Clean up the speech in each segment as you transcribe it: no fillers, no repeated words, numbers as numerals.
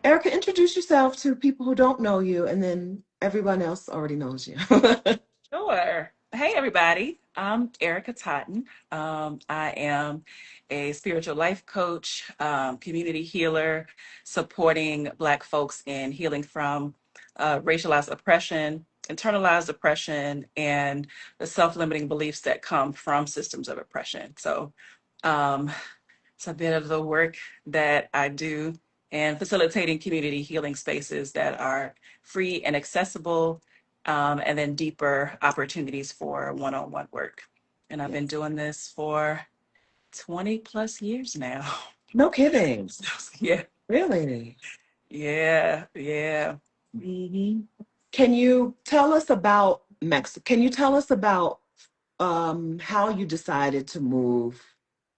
Erica, introduce yourself to people who don't know you, and then everyone else already knows you. Sure. Hey, everybody. I'm Erika Totten. I am a spiritual life coach, community healer, supporting Black folks in healing from racialized oppression, internalized oppression, and the self-limiting beliefs that come from systems of oppression. So um, it's a bit of the work that I do and facilitating community healing spaces that are free and accessible, and then deeper opportunities for one-on-one work. And I've been Yes. doing this for 20 plus years now. No kidding. So, yeah, Really? yeah, yeah. hmm Can you tell us about Mexico? Can you tell us about how you decided to move?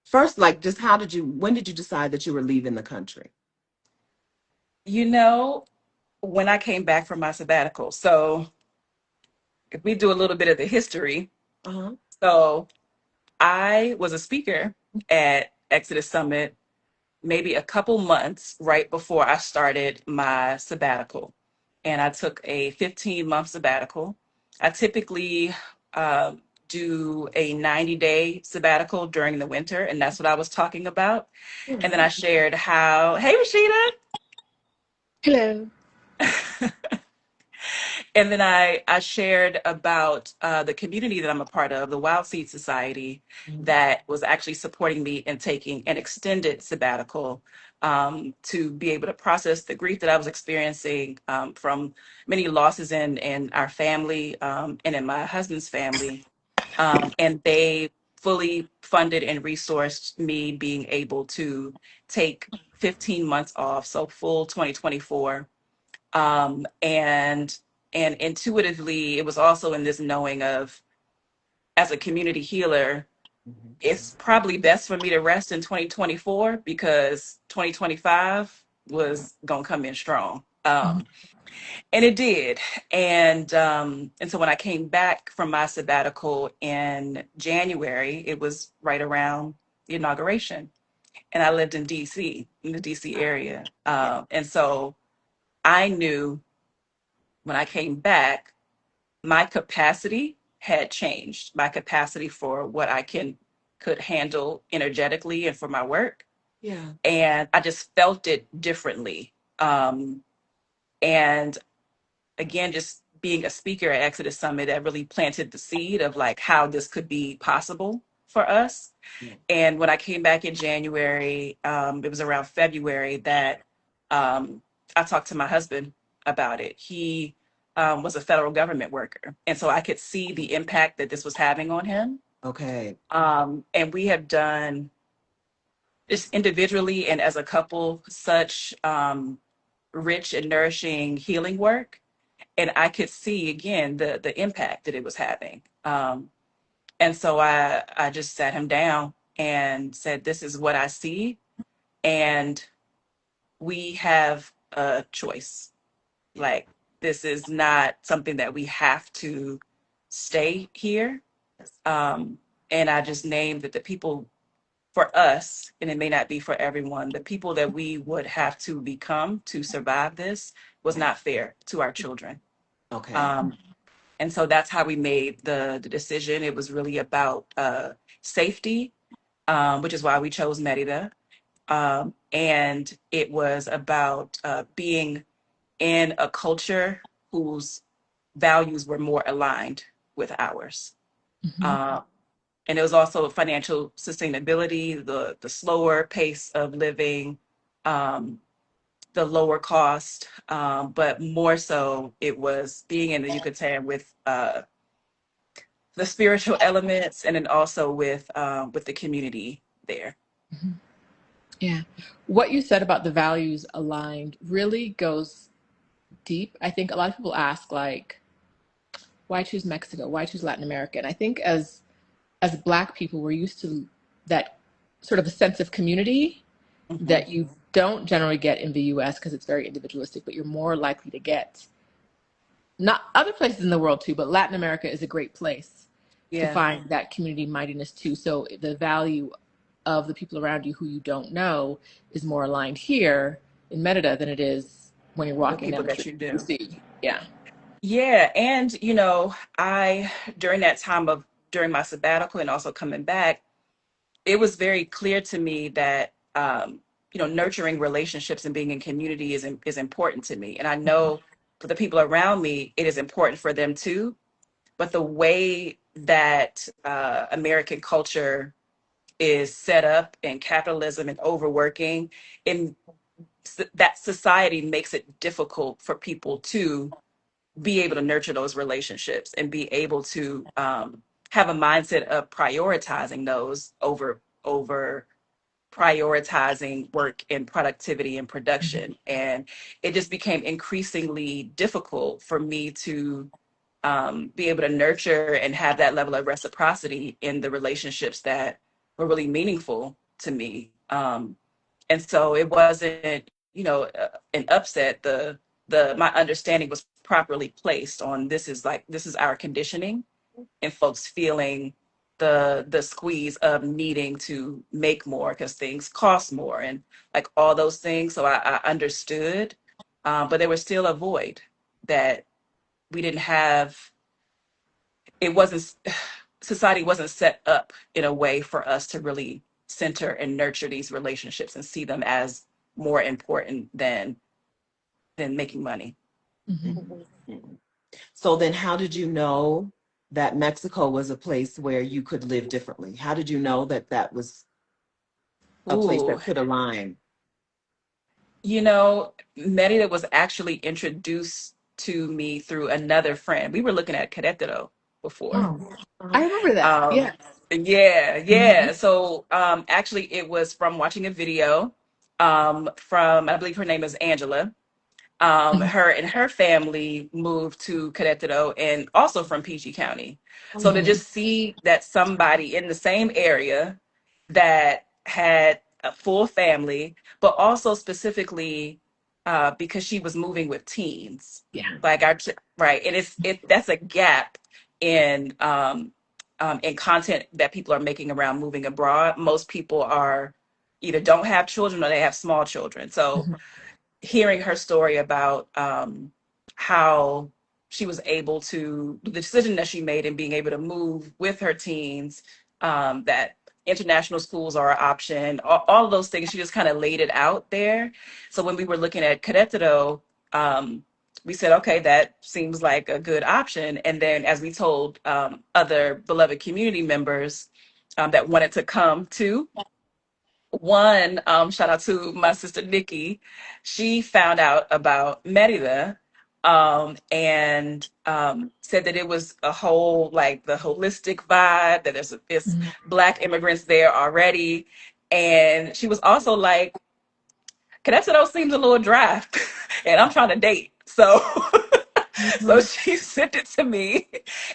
First, like, just when did you decide that you were leaving the country? You know, when I came back from my sabbatical, so if we do a little bit of the history, Uh-huh. so I was a speaker at Exodus Summit maybe a couple months right before I started my sabbatical. And I took a 15-month sabbatical. I typically uh, do a 90-day sabbatical during the winter, and that's what I was talking about. And then I shared how, hey, Hello. Rashida. And then I shared about the community that I'm a part of, the Wild Seed Society, Mhm. that was actually supporting me in taking an extended sabbatical to be able to process the grief that I was experiencing from many losses in our family and in my husband's family. And they fully funded and resourced me being able to take 15 months off, so full 2024, um, and and intuitively it was also in this knowing of, as a community healer, Mhm. it's probably best for me to rest in 2024 because 2025 was gonna come in strong, Mhm. and it did. And so when I came back from my sabbatical in January, it was right around the inauguration, and I lived in DC, in the DC area. Yeah. And so I knew when I came back, my capacity had changed. My capacity for what I could handle energetically and for my work. Yeah. And I just felt it differently. And again, just being a speaker at Exodus Summit, that really planted the seed of like how this could be possible for us. Yeah. And when I came back in January, it was around February that I talked to my husband about it. He was a federal government worker. And so I could see the impact that this was having on him. Okay. And we have done, just individually and as a couple, such rich and nourishing healing work. And I could see again the impact that it was having. And so I just sat him down and said, "This is what I see, and we have a choice. Yeah. Like, this is not something that we have to stay here." Yes. Um, and I just named that the people, for us, and it may not be for everyone, the people that we would have to become to survive this was Right. not fair to our children. Okay. Um, and so that's how we made the decision. It was really about safety, which is why we chose Merida. And it was about being in a culture whose values were more aligned with ours. Mhm. Uh, and it was also financial sustainability, the slower pace of living, um, the lower cost, but more so it was being in the Yucatan with the spiritual elements, and then also with the community there. Mhm. Yeah. What you said about the values aligned really goes deep. I think a lot of people ask like, why choose Mexico? Why choose Latin America? And I think as Black people, we're used to that sort of a sense of community hmm that you don't generally get in the US because it's very individualistic, but you're more likely to get not other places in the world too, but Latin America is a great place to Yeah. find that community mindedness too. So the value of the people around you who you don't know is more aligned here in Merida than it is when you're The walking people down the that street you in do. DC. Yeah. Yeah, and I during that time of during my sabbatical and also coming back, it was very clear to me that nurturing relationships and being in community is important to me, and I know for the people around me, it is important for them too. But the way that American culture is set up in capitalism and overworking, and that society makes it difficult for people to be able to nurture those relationships and be able to have a mindset of prioritizing those over prioritizing work and productivity and Mhm. production. And it just became increasingly difficult for me to be able to nurture and have that level of reciprocity in the relationships that were really meaningful to me. And so it wasn't, an upset. The my understanding was properly placed on this is our conditioning, and folks feeling the squeeze of needing to make more because things cost more and like all those things. So I understood, but there was still a void that we didn't have. It wasn't Society wasn't set up in a way for us to really center and nurture these relationships and see them as more important than making money. Mhm. Mhm. So then, how did you know that Mexico was a place where you could live differently? How did you know that that was a place Ooh, that could align? Merida was actually introduced to me through another friend. We were looking at Querétaro before. Mm. Oh, I uh-huh. remember that. Um, Yes. yeah, Hmm. yeah. So actually, it was from watching a video from, I believe her name is Angela. Hmm. Her and her family moved to Querétaro and also from PG County. So to Hmm. just see that somebody in the same area that had a full family, but also specifically because she was moving with teens, Yeah. Mhm. like right, and that's a gap in in content that people are making around moving abroad. Most people are either don't have children or they have small children. So Hmm. hearing her story about how she was able to the decision that she made and being able to move with her teens, that international schools are an option, all of those things. She just kind of laid it out there. So when we were looking at Querétaro, we said, okay, that seems like a good option. And then as we told other beloved community members that wanted to come too, one, shout out to my sister Nikki. She found out about Merida, and said that it was a whole like the holistic vibe, that it's Black immigrants there already. And she was also like, Querétaro seems a little dry, and I'm trying to date. So so Hmm. she sent it to me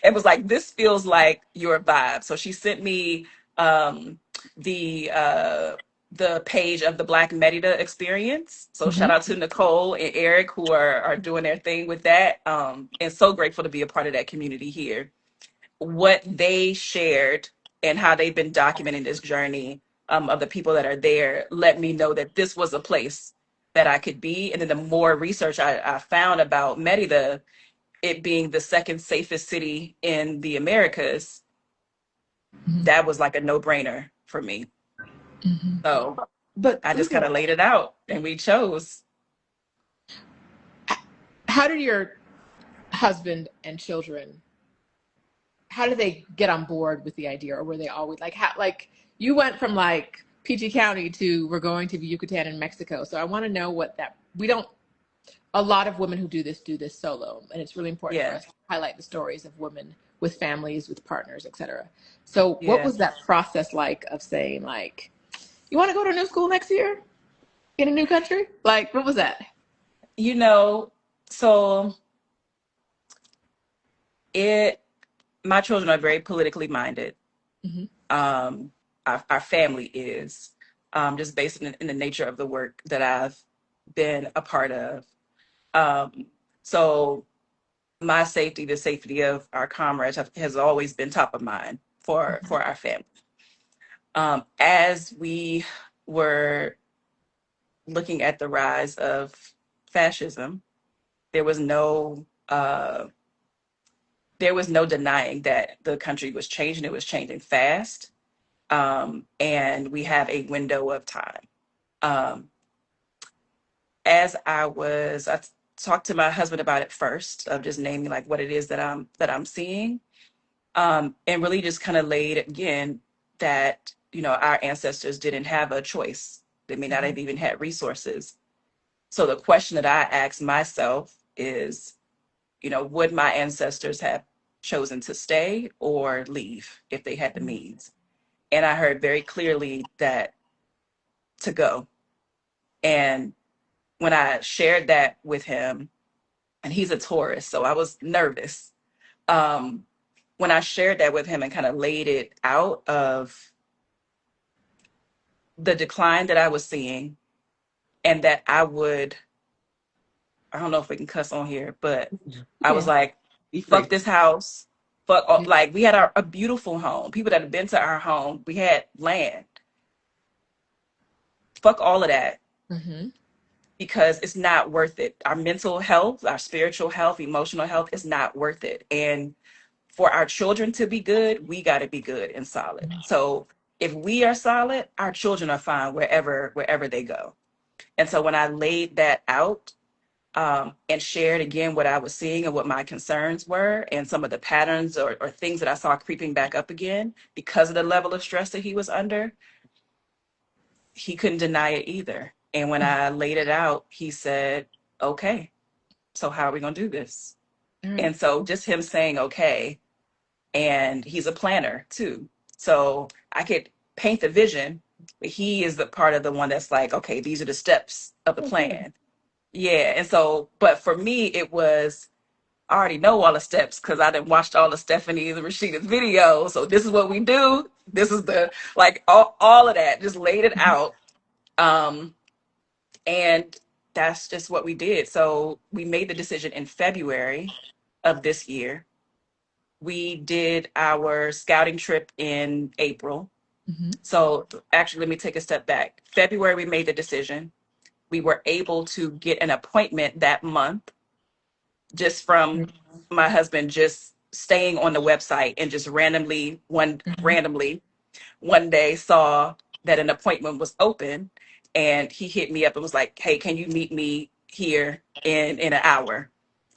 and was like, this feels like your vibe. So she sent me um, the uh, the page of the Black Merida experience. So shout Hmm. out to Nicole and Eric who are doing their thing with that. And so grateful to be a part of that community here. What they shared and how they've been documenting this journey of the people that are there let me know that this was a place that I could be. And then the more research I found about Merida, it being the second safest city in the Americas, Hmm. that was like a no-brainer for me. Hmm. So But I just kind even of laid it out and we chose. How did your husband and children, how did they get on board with the idea, or were they always like, how, like you went from like PG County to we're going to Yucatan in Mexico. So I want to know what that, we don't, a lot of women who do this solo, and it's really important for Yeah. us to highlight the stories of women with families, with partners, etc. So what Yeah. was that process like of saying like, you want to go to a new school next year in a new country? Like, what was that? You know, so it my children are very politically minded. Hmm. Um, our family is just based in the nature of the work that I've been a part of. Um, so my safety, the safety of our comrades has always been top of mind for our family. As we were looking at the rise of fascism, there was no denying that the country was changing. It was changing fast, and we have a window of time. Um, as I talked to my husband about it first, of just naming like what it is that I'm seeing, and really just kind of laid again that our ancestors didn't have a choice. They may not Mm-hmm. have even had resources. So the question that I ask myself is, would my ancestors have chosen to stay or leave if they had the means? And I heard very clearly that to go. And when I shared that with him, and he's a Taurus, so I was nervous. Um, when I shared that with him and kind of laid it out of the decline that I was seeing, and that I don't know if we can cuss on here, but I was Yeah, like, be fuck free. this house. Fuck, Yeah. like we had a beautiful home. People that have been to our home, we had land. Fuck all of that Mm-hmm. because it's not worth it. Our mental health, our spiritual health, emotional health is not worth it. And for our children to be good, we got to be good and solid. So if we are solid, our children are fine wherever they go. And so when I laid that out, and shared again what I was seeing and what my concerns were and some of the patterns or things that I saw creeping back up again because of the level of stress that he was under, he couldn't deny it either. And when I laid it out, he said, okay, so how are we going to do this? All right. And so just him saying, okay, and he's a planner too. So I could paint the vision, but he is the part of the one that's like, okay, these are the steps of the Oh, good. plan. Yeah. And so, but for me, it was, I already know all the steps because I done watched all of Stephanie and Rashida's videos. So this is what we do. This is the, like, all of that, just laid it out. Um, and that's just what we did. So we made the decision in February of this year. We did our scouting trip in April. Mm-hmm. So actually, let me take a step back. February, we made the decision. We were able to get an appointment that month just from my husband just staying on the website and just Mm-hmm. randomly one day saw that an appointment was open, and he hit me up and was like, hey, can you meet me here in an hour?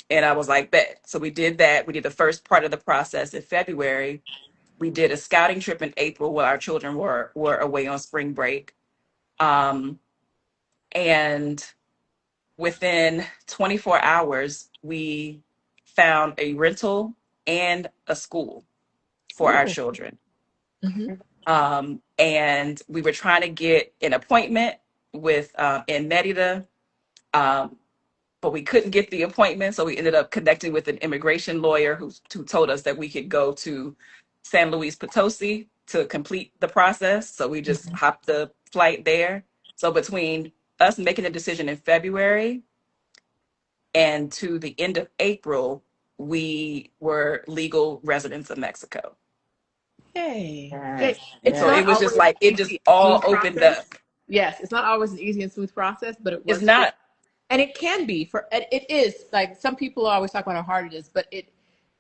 And I was like, bet. So we did that. We did the first part of the process in February. We did a scouting trip in April while our children were away on spring break. Um, and within 24 hours, we found a rental and a school for our Ooh. children. Mm-hmm. And we were trying to get an appointment with in Merida, um, but we couldn't get the appointment. So we ended up connecting with an immigration lawyer who told us that we could go to San Luis Potosi to complete the process. So we just Mm-hmm. hopped the flight there. So between us making a decision in February and to the end of April, we were legal residents of Mexico. Yay. Yay. Yes, It's So yes. not it was just always an like it just easy and all smooth opened up. process. Yes, it's not always an easy and smooth process, but it It's works for, not, and it can be for, and it is like some people always talk about how hard it is, but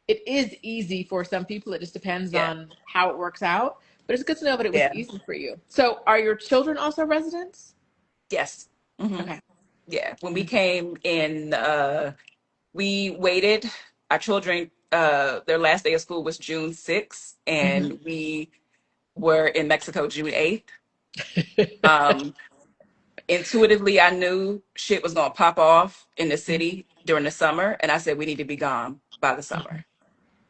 it is easy for some people. It just depends yeah, on how it works out. But it's good to know that it was yeah, easy for you. So are your children also residents? yes. Hmm. Okay. Yeah. When we came in, we waited. Our children, their last day of school was June 6th, Mm-hmm. and we were in Mexico June 8th. Um, Intuitively, I knew shit was gonna pop off in the city during the summer, and I said we need to be gone by the summer.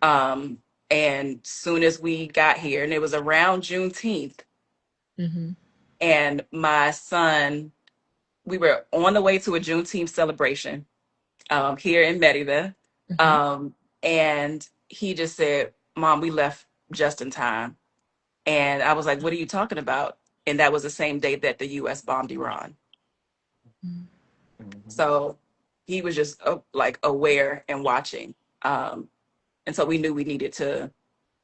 Um, and soon as we got here, and it was around Juneteenth, Mm-hmm. and my son, we were on the way to a Juneteenth celebration here in Merida, Mm-hmm. um, and he just said, "Mom, we left just in time." And I was like, "What are you talking about?" And that was the same day that the U.S. bombed Iran. Mhm. So he was just like aware and watching. Um, and so we knew we needed to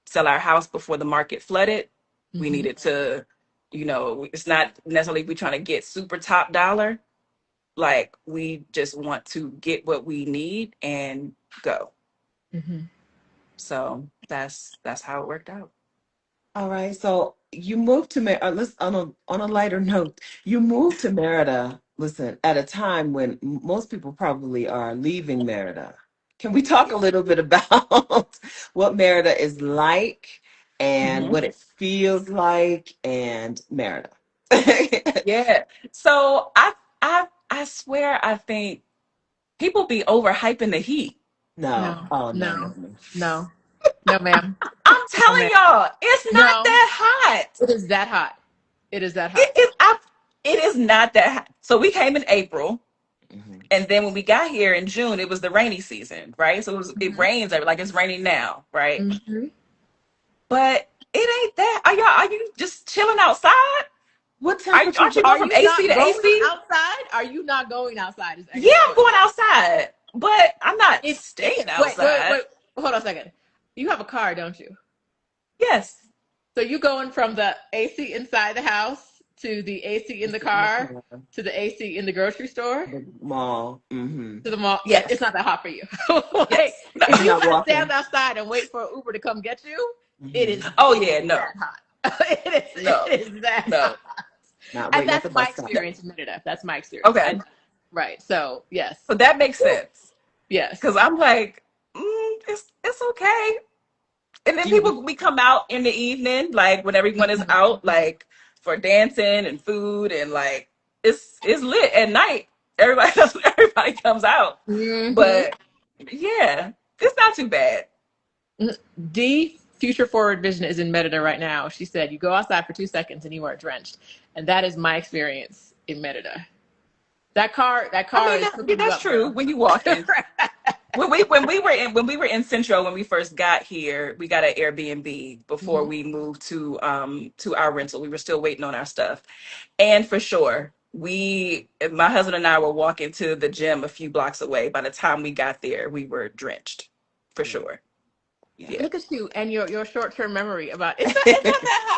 sell our house before the market flooded. We Mm-hmm. needed to, it's not necessarily we trying to get super top dollar, like we just want to get what we need and go. Hmm. So that's how it worked out. All right. So you moved to let's on a lighter note. You moved to Merida. Listen, at a time when most people probably are leaving Merida. Can we talk a little bit about what Merida is like and Hmm. what it feels like and Merida? Yeah. So I swear I think people be overhyping the heat. No. No, Oh no, no, no, no. no, no, ma'am. I'm No, telling ma'am. y'all, it's not No, that hot. it is that hot. It is that It hot. is it is not that hot. So we came in April, Mhm. and then when we got here in June, it was the rainy season, right? So it rains like it's raining now, right? Mm-hmm. But it ain't that. Are you just chilling outside? What temperature? Aren't you going Are from you AC not to going AC? outside? Are you not going outside? Is Yeah, actually the I'm going question. outside, but I'm not If staying wait, wait, outside. wait, hold on a second. You have a car, don't you? Yes. So you going from the AC inside the house to the AC in the car to the AC in the grocery store The mall. to the mall? Yeah, it's Yes. not that hot for you. Like, Yes. No. if You're you not gotta stand walking. outside and wait for an Uber to come get you, it Hmm. is Oh it is yeah, no. that hot. No. It is that No. hot. Not And waiting at that's the my bus stop. experience in Minnesota. That's my experience. Okay. Right. So yes, So that makes sense. Cause yes. I'm like, it's okay. And then Do you, people we come out in the evening, like when everyone is Mhm. out, like for dancing and food and like it's lit at night. Everybody everybody comes out. Hmm. But yeah, it's not too bad. The future forward vision is in Merida right now. She said, "You go outside for 2 seconds and you are drenched," and that is my experience in Merida. That I car mean, is yeah, cooking you that's up, true. girl. When you walk in, when we were in Central when we first got here, we got an Airbnb before Mhm. we moved to our rental. We were still waiting on our stuff. And for sure, my husband and I were walking to the gym a few blocks away. By the time we got there, we were drenched. For yeah, sure. yeah. Yeah. Look at you and your short term memory about it's not that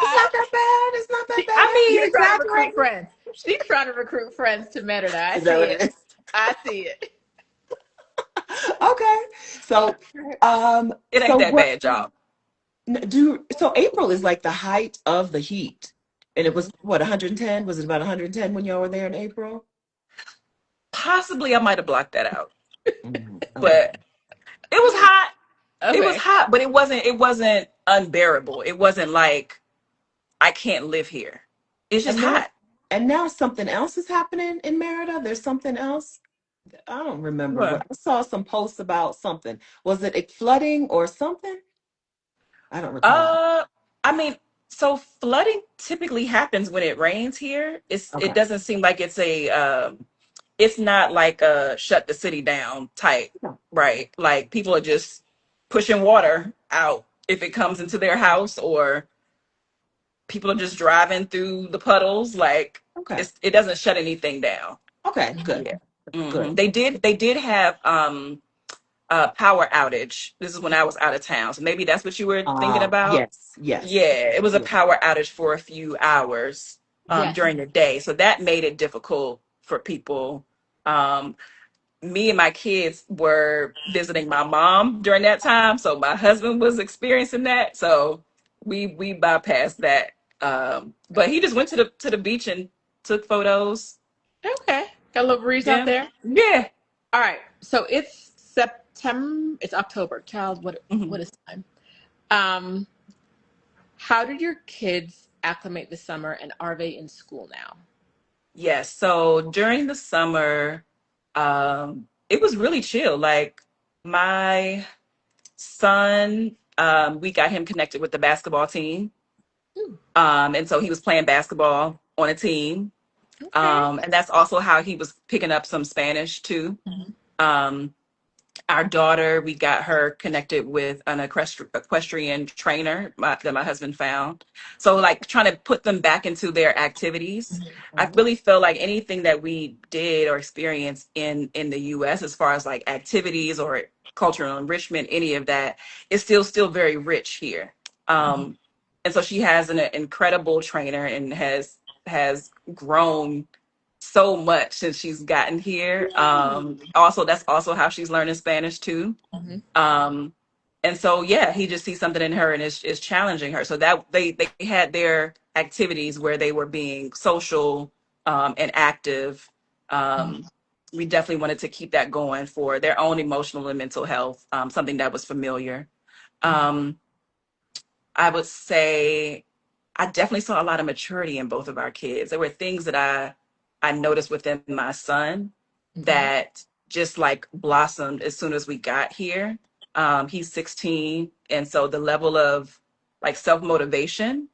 It's not hot. that bad. It's not that I bad. mean, You're She's trying to recruit exaggerating. friends. She's trying to recruit friends to Merida. I Is that see what it. it is? I see it. Okay. So, it ain't so that what bad, y'all. so April is like the height of the heat. And it Mhm. was what, 110? Was it about 110 when y'all were there in April? Possibly I might have blocked that out. Mhm. Okay. But it was hot. It was Okay. hot, but it wasn't unbearable. It wasn't like I can't live here. It's just And now hot. and now something else is happening in Merida. There's something else. I don't remember what What? I saw some posts about something. Was it flooding or something? I don't recall. Uh, I mean, so flooding typically happens when it rains here. It Okay. doesn't seem like it's not like a shut the city down type, No. right? Like people are just pushing water out if it comes into their house, or people are just driving through the puddles. Like Okay. it doesn't shut anything down. Okay. Mhm. Good. Yeah. Good. They did have power outage. This is when I was out of town. So maybe that's what you were thinking about. Yes. Yes. Yeah, it was a Yeah. power outage for a few hours Yes. during the day. So that made it difficult for people. Um, Me and my kids were visiting my mom during that time. So my husband was experiencing that. So we bypassed that. But he just went to the beach and took photos. Okay. Got a little breeze out Yeah. there. Yeah. All right. So it's September. It's October. Child, Mhm. what is time? Um, how did your kids acclimate this summer, and are they in school now? Yes. So during the summer, it was really chill. Like my son, we got him connected with the basketball team. Hmm. And so he was playing basketball on a team. Okay. And that's also how he was picking up some Spanish too. Mhm. Um, our daughter, we got her connected with an equestrian trainer that my husband found. So, like, trying to put them back into their activities. I Mhm. really feel like anything that we did or experienced in the U.S. as far as like activities or cultural enrichment, any of that, is still very rich here. Mhm. Um, and so she has an incredible trainer and has grown so much since she's gotten here. Also, that's also how she's learning Spanish too. Mhm. Um, and so, yeah, he just sees something in her and is challenging her. So that they had their activities where they were being social and active. Mhm. Um, we definitely wanted to keep that going for their own emotional and mental health, something that was familiar. Mhm. Um, I would say I definitely saw a lot of maturity in both of our kids. There were things that I noticed within my son Mhm. that just like blossomed as soon as we got here. He's 16, and so the level of like self motivation,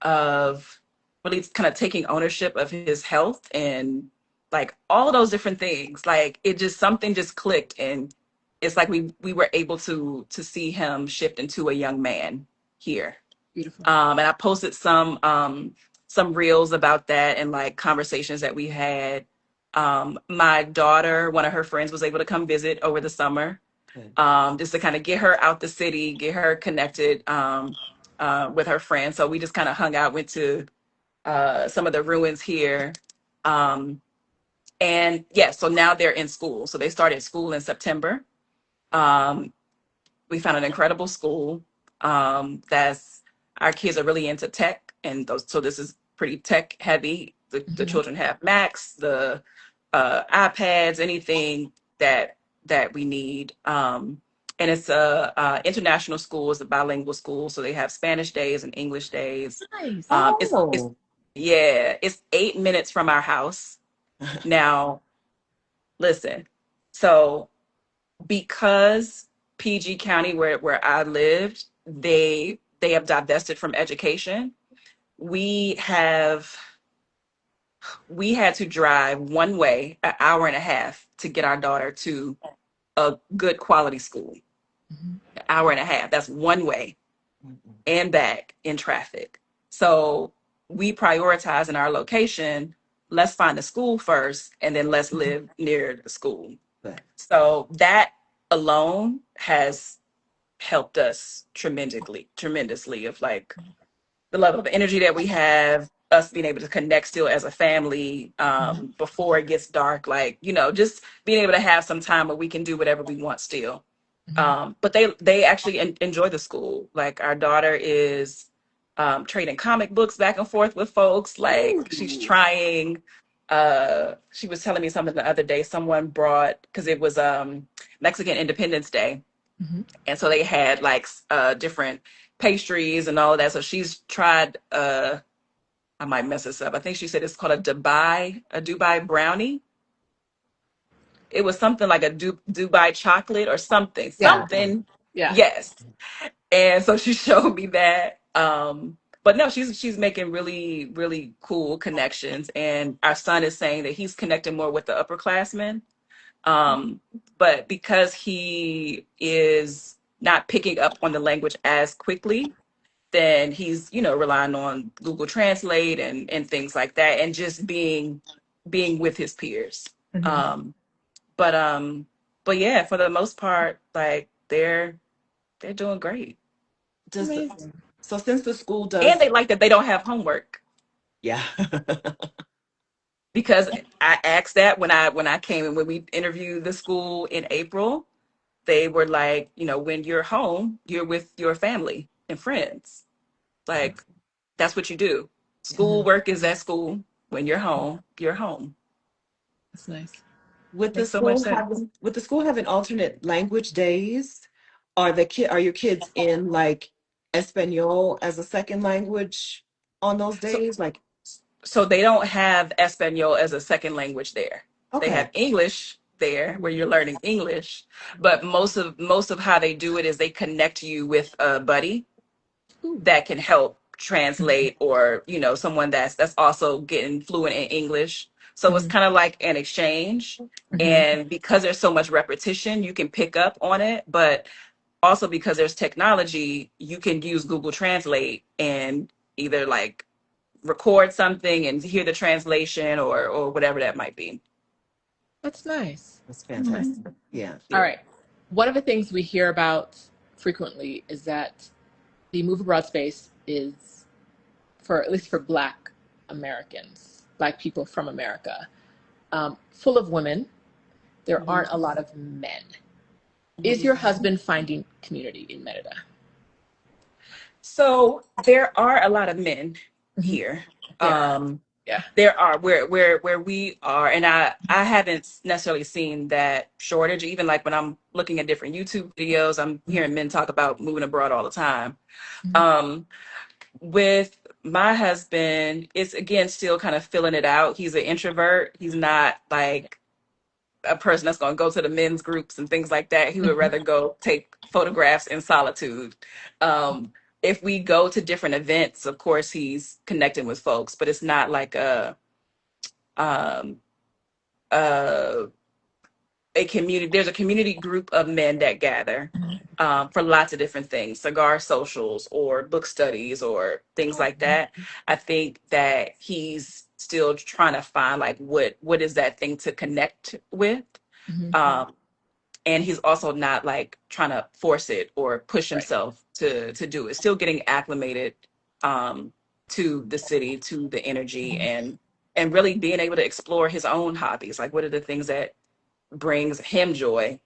of really kind of taking ownership of his health and like all of those different things, like it just something just clicked, and it's like we were able to see him shift into a young man here. Beautiful. And I posted some reels about that and like conversations that we had. My daughter, one of her friends, was able to come visit over the summer, Good. just to kind of get her out the city, get her connected with her friends. So we just kind of hung out, went to some of the ruins here. Um, and yeah, so now they're in school. So they started school in September. Um, we found an incredible school that's our kids are really into tech, and those, so this is pretty tech heavy. The Mhm. children have Macs, the iPads, anything that we need. And it's a international school. It's a bilingual school, so they have Spanish days and English days. Nice. It's Oh. yeah, it's 8 minutes from our house. Now, listen, so because PG County, where I lived, they have divested from education. We have we had to drive one way an hour and a half to get our daughter to a good quality school. Mhm. An hour and a half. That's one way Mm-mm. and back in traffic. So we prioritize in our location. Let's find a school first, and then let's Mhm. live near the school. Good. So that alone has helped us tremendously of like the level of energy that we have, us being able to connect still as a family, Mhm. before it gets dark, like, just being able to have some time where we can do whatever we want still. Mhm. But they actually enjoy the school. Like our daughter is trading comic books back and forth with folks. Like she's Ooh. trying. She was telling me something the other day. Someone brought, because it was Mexican Independence Day, Mhm. and so they had like different pastries and all of that. So she's tried. I might mess this up. I think she said it's called a Dubai brownie. It was something like a Dubai chocolate or something, Yeah. something. Yeah. Yes. And so she showed me that. But no, she's making really cool connections, and our son is saying that he's connecting more with the upperclassmen. Um, but because he is not picking up on the language as quickly, then he's relying on Google Translate and things like that, and just being with his peers. Mhm. Um, but yeah, for the most part, like they're doing great. Does the, Amazing. so since the school And does, they like that they don't have homework, yeah. because I asked that when I came and when we interviewed the school in April. They were like, when you're home, you're with your family and friends. Like that's what you do. School Mhm. work is at school. When you're home, you're home. That's nice. Makes so much sense. With the school having alternate language days, are your kids in like Espanol as a second language on those So days? Like, so they don't have Espanol as a second language there. They okay. have English there where you're learning English, but most of how they do it is they connect you with a buddy Ooh. that can help Mhm. translate, or someone that's also getting fluent in English. So it's Mhm. kind of like an exchange, Mhm. and because there's so much repetition you can pick up on it, but also because there's technology, you can use Google Translate and either like record something and hear the translation, or whatever that might be. That's nice. That's Okay. fantastic. Yeah. All Yeah. right. One of the things we hear about frequently is that the move abroad space is for, at least for Black Americans. Black people from America, full of women. There Mhm. aren't a lot of men. Is Mhm. your husband finding community in Merida? So there are a lot of men Hmm. here. There are. Um, Yeah. there are where we are, and I haven't necessarily seen that shortage. Even like when I'm looking at different YouTube videos, I'm hearing men talk about moving abroad all the time. Hmm. Um, with my husband, it's again still kind of filling it out. He's an introvert. He's not like a person that's going to go to the men's groups and things like that. He would rather go take photographs in solitude. Um, if we go to different events, of course, he's connecting with folks, but it's not like um, a a community. There's a community group of men that gather for lots of different things, cigar socials or book studies or things like that. I think that he's still trying to find like what is that thing to connect with. Hmm. Um, and he's also not like trying to force it or push Right. himself to do it. Still getting acclimated um, to the city, to the energy, and really being able to explore his own hobbies. Like, what are the things that brings him joy?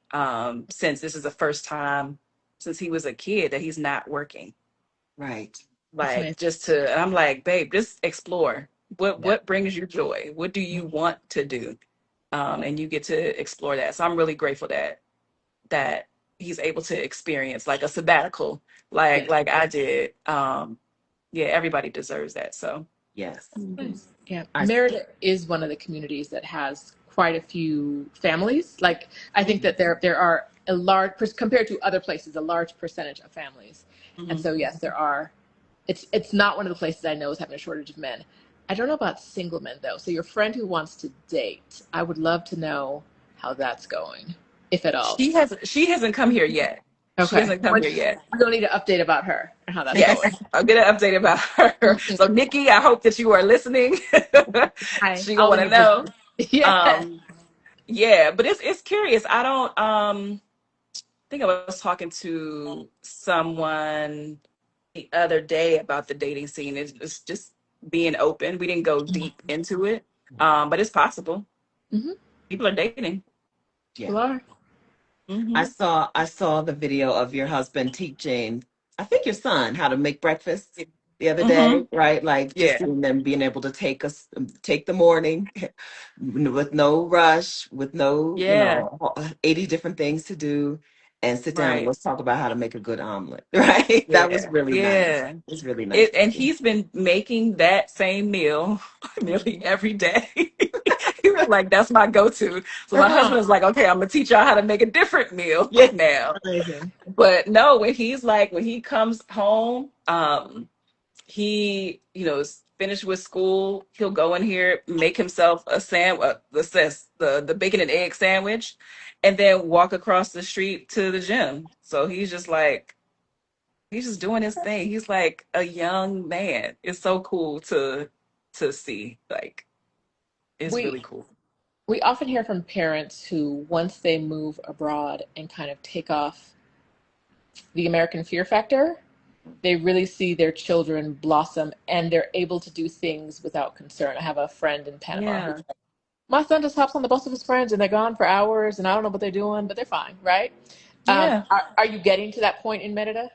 Since this is the first time since he was a kid that he's not working. Right. That's Like, amazing. just to, and I'm like, babe, just explore. Yeah. What brings you joy? What do you want to do? And you get to explore that. So I'm really grateful that he's able to experience like a sabbatical Yeah. like I did. Yeah, everybody deserves that. So Yes. Nice. Yeah. I. Merida is one of the communities that has quite a few families. Like, I think Mhm. that there are a large, compared to other places, a large percentage of families. And mhm. so, yes, there are. It's not one of the places I know is having a shortage of men. I don't know about single men though. So your friend who wants to date, I would love to know how that's going, if at all. She hasn't come here yet. She Okay. hasn't come here yet. We don't need an update about her and how that's going. Yes, I'll get an update about her. So Nikki, I hope that you are listening. Hi, She gonna I'll want to leave it. know. Yeah. Um, yeah, but it's curious. I don't think I was talking to someone the other day about the dating scene. It's just being open. We didn't go deep into it, but it's possible. Hmm. People are dating. Yeah. People are. Hmm. I saw the video of your husband teaching, I think your son, how to make breakfast the other Hmm. day, right? Like just Yeah, seeing them being able to take the morning with no rush, with no, yeah, 80 different things to do and sit down. right. Let's talk about how to make a good omelet, right? That was Yeah, really nice. yeah. It's really nice to And see. he's been making that same meal nearly every day. He was like, "That's my go-to." So my Oh, husband is like, "Okay, I'm gonna teach y'all how to make a different meal Yeah. now." amazing. But no, when he comes home, he is finished with school, he'll go in here, make himself a the bacon and egg sandwich, and then walk across the street to the gym. So he's just doing his thing. He's like a young man. It's so cool to see. Like, it's We really cool. we often hear from parents who, once they move abroad and kind of take off the American fear factor, they really see their children blossom and they're able to do things without concern. I have a friend in Panama who's Yeah. like, my son just hops on the bus with his friends and they're gone for hours and I don't know what they're doing, but they're fine, right? Yeah. Are you getting to that point in Merida?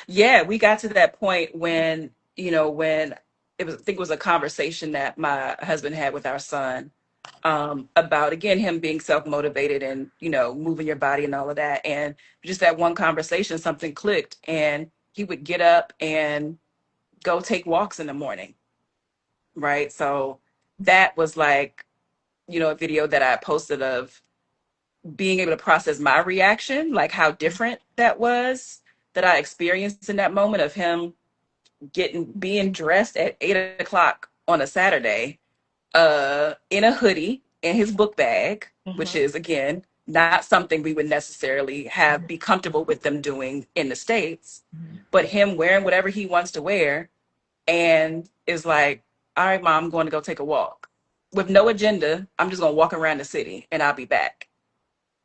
Yeah, we got to that point when I think it was a conversation that my husband had with our son, about again him being self-motivated and moving your body and all of that. And just that one conversation, something clicked, and he would get up and go take walks in the morning, right? So that was like, a video that I posted of being able to process my reaction, like how different that was, that I experienced in that moment of him being dressed at 8 o'clock on a Saturday, in a hoodie and his book bag, which Uh-huh. is again not something we would necessarily have be comfortable with them doing in the States, but him wearing whatever he wants to wear, and is like, all right, mom, I'm going to go take a walk with no agenda. I'm just going to walk around the city and I'll be back.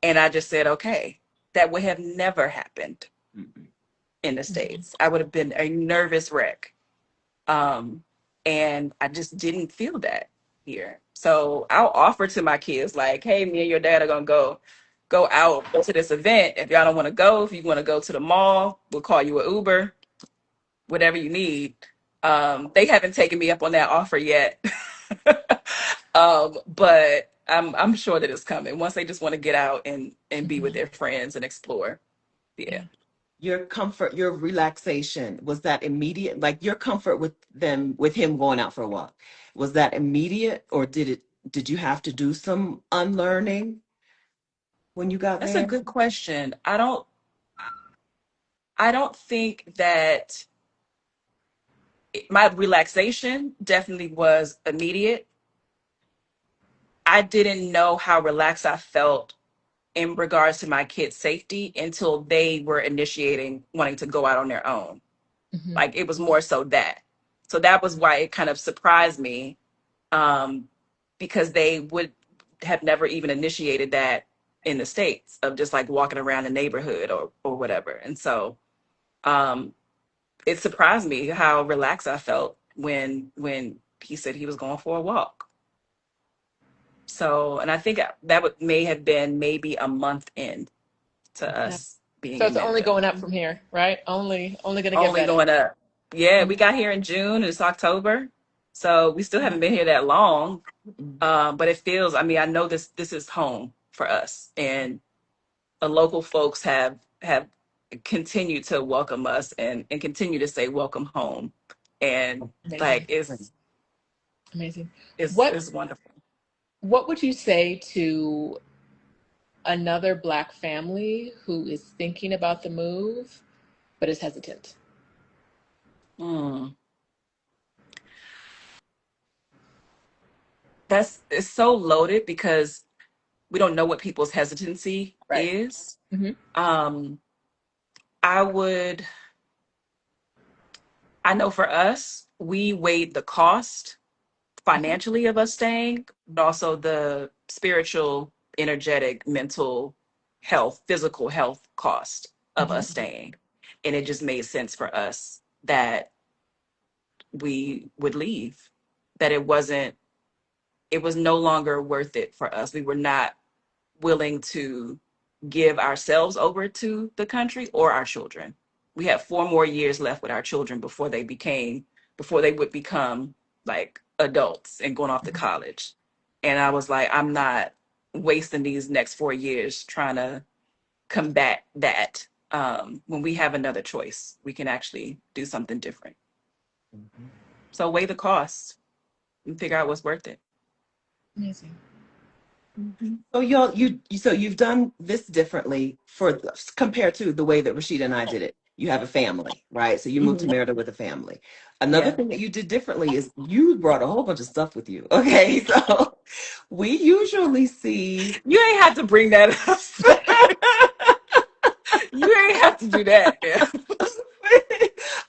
And I just said, okay, that would have never happened Mm-mm. in the Mhm. States. I would have been a nervous wreck. Um, and I just didn't feel that. here. So I'll offer to my kids like, hey, me and your dad are gonna go out, go to this event. If y'all don't want to go, if you want to go to the mall, we'll call you an Uber, whatever you need. They haven't taken me up on that offer yet. But I'm sure that it's coming once they just want to get out and be with Mhm. their friends and explore. Yeah. Yeah. Your comfort, your relaxation, was that immediate? Like your comfort with them, with him going out for a walk, was that immediate, or did you have to do some unlearning when you got That's a there? good question. I don't think that my relaxation definitely was immediate. I didn't know how relaxed I felt in regards to my kids' safety until they were initiating wanting to go out on their own. Mhm. Like it was more so that. So that was why it kind of surprised me, um, because they would have never even initiated that in the States of just like walking around the neighborhood or whatever. And so um, it surprised me how relaxed I felt when he said he was going for a walk. So, and I think that may have been maybe a month in to Yeah. us being So in it's only Mango. going up from here, right? Only going to get Only better. going up. Yeah, we Mhm. got here in June. It's October, so we still haven't been here that long. Mhm. But it feels. I mean, I know this is home for us, and the local folks have continued to welcome us and continue to say welcome home, and like Amazing. Amazing. it's What it's wonderful. what would you say to another Black family who is thinking about the move but is hesitant? Mm. That's it's so loaded because we don't know what people's hesitancy Right. is. Hmm. Um, I would, I know for us, we weighed the cost Hmm. financially of us staying, but also the spiritual, energetic, mental health, physical health cost of Hmm. us staying. And it just made sense for us that we would leave, that it was no longer worth it for us. We were not willing to give ourselves over to the country or our children. We had 4 more years left with our children before they would become like adults and going off to college. And I was like, I'm not wasting these next 4 years trying to combat that. When we have another choice, we can actually do something different. Mhm. So weigh the costs and figure out what's worth it. Amazing. Mhm. So so you've done this differently compared to the way that Rashida and I did it. You have a family, right? So you moved to Mhm. Merida with a family. Another Yeah. thing that you did differently is you brought a whole bunch of stuff with you. Okay, so we usually see. You ain't have to bring that up. You ain't have to do that. Yeah.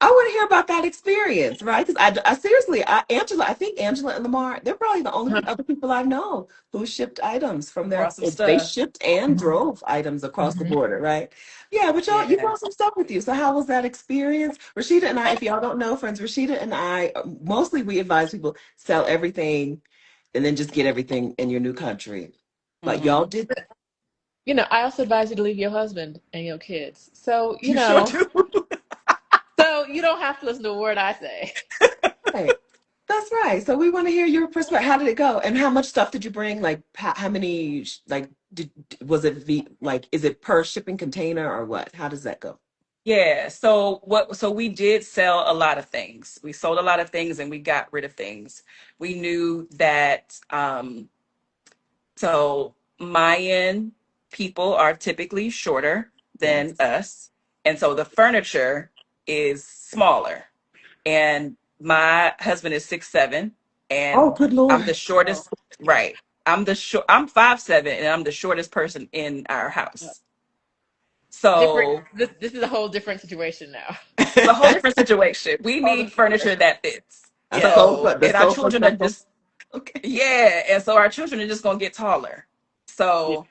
I want to hear about that experience, right? Because I seriously, Angela, I think Angela and Lamar, they're probably the only Uh-huh. other people I know who shipped items from Brought some they stuff. shipped and Mhm. drove items across the Mhm. border, right? Yeah, but you Yeah. brought some stuff with you. So how was that experience? Rashida and I, if y'all don't know, friends, Rashida and I, mostly we advise people sell everything and then just get everything in your new country. But y'all Hmm. did, I also advise you to leave your husband and your kids. You sure do. So you don't have to listen to a word I say. right. That's right. So we want to hear your perspective. How did it go? And how much stuff did you bring? Like how many like was it like is it per shipping container or what? How does that go? Yeah. So we did sell a lot of things. We sold a lot of things and we got rid of things. We knew that so Mayan people are typically shorter than Yes. us. And so the furniture is smaller. And my husband is 6'7", Oh, and good I'm the Lord. shortest. Right, I'm 5'7", and I'm the shortest person in our house. Different. So This is a whole different situation now. it's a whole different situation. We Whole need different furniture situation. that fits. A Yeah. So sofa, the and our sofa children are shuffle. just Okay. yeah, and so our children are just gonna get taller. Yeah. So